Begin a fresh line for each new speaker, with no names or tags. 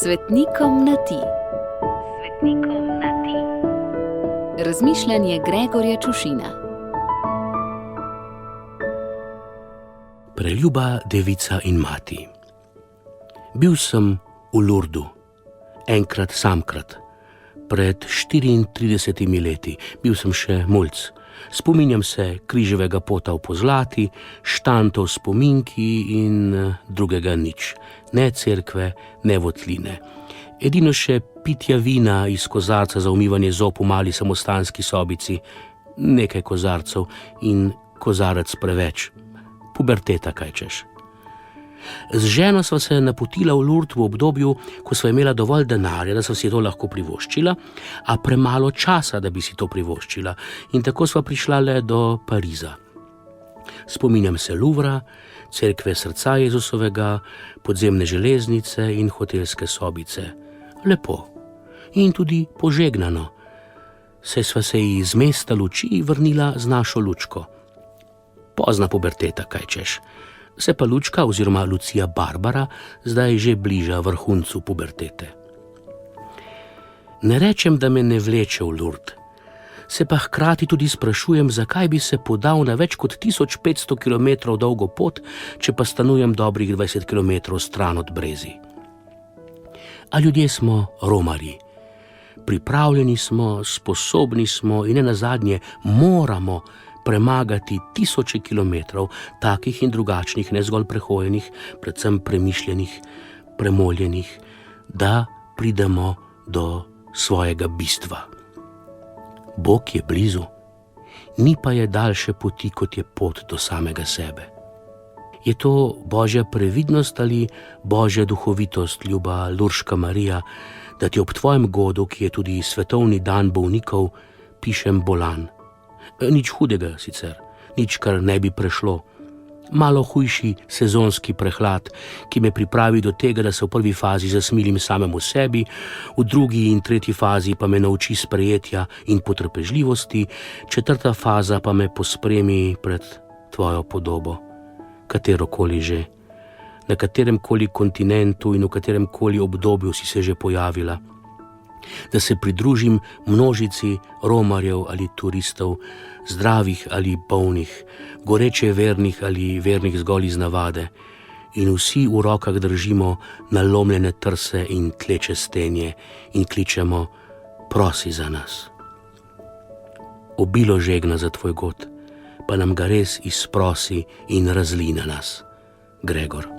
Svetnikom na ti. Svetnikom na ti. Razmišljanje Gregorja Čušina.
Preljuba devica in mati. Bil sem v Lurdu, enkrat samkrat, pred 34 leti. Bil sem še mulc. Spominjam se križevega pota v Pozlati, štantov spominki in drugega nič. Ne cerkve, ne votline. Edino še pitja vina iz kozarca za umivanje zob v mali samostanski sobici, nekaj kozarcev in kozarec preveč. Puberteta, kaj češ. Z ženo sva se napotila v Lurd v obdobju, ko sva imela dovolj denarja, da sva si to lahko privoščila, a premalo časa, da bi si to privoščila, in tako sva prišla le do Pariza. Spominjam se Louvra, cerkve srca Jezusovega, podzemne železnice in hotelske sobice. Lepo in tudi požegnano, saj sva se iz mesta luči vrnila z našo lučko. Pozna puberteta, kaj češ. Se pa Lučka oziroma Lucija Barbara zdaj že bliža vrhuncu pubertete. Ne rečem, da me ne vleče v Lurd, se pa hkrati tudi sprašujem, zakaj bi se podal na več kot 1500 km dolgo pot, če pa stanujem dobrih 20 km stran od Brezi. A ljudje smo romarji. Pripravljeni smo, sposobni smo in nenazadnje moramo premagati tisoče kilometrov, takih in drugačnih, ne zgolj prehojenih, predvsem premišljenih, premoljenih, da pridemo do svojega bistva. Bog je blizu, ni pa je daljše poti, kot je pot do samega sebe. Je to Božja previdnost ali Božja duhovitost, ljuba Lurška Marija, da ti ob tvojem godu, ki je tudi svetovni dan bolnikov, pišem bolan. Nič hudega sicer, nič, kar ne bi prešlo. Malo hujši sezonski prehlad, ki me pripravi do tega, da se v prvi fazi zasmilim samemu sebi, v drugi in tretji fazi pa me nauči sprejetja in potrpežljivosti, četrta faza pa me pospremi pred tvojo podobo, katerokoli že, na kateremkoli kontinentu in v kateremkoli obdobju si se že pojavila. Da se pridružim množici romarjev ali turistov, zdravih ali bolnih, goreče vernih ali vernih zgolj iz navade, in vsi v rokah držimo nalomljene trse in tleče stenje in kličemo: prosi za nas. Obilo žegna za tvoj god, pa nam ga res izprosi in razli na nas. Gregor.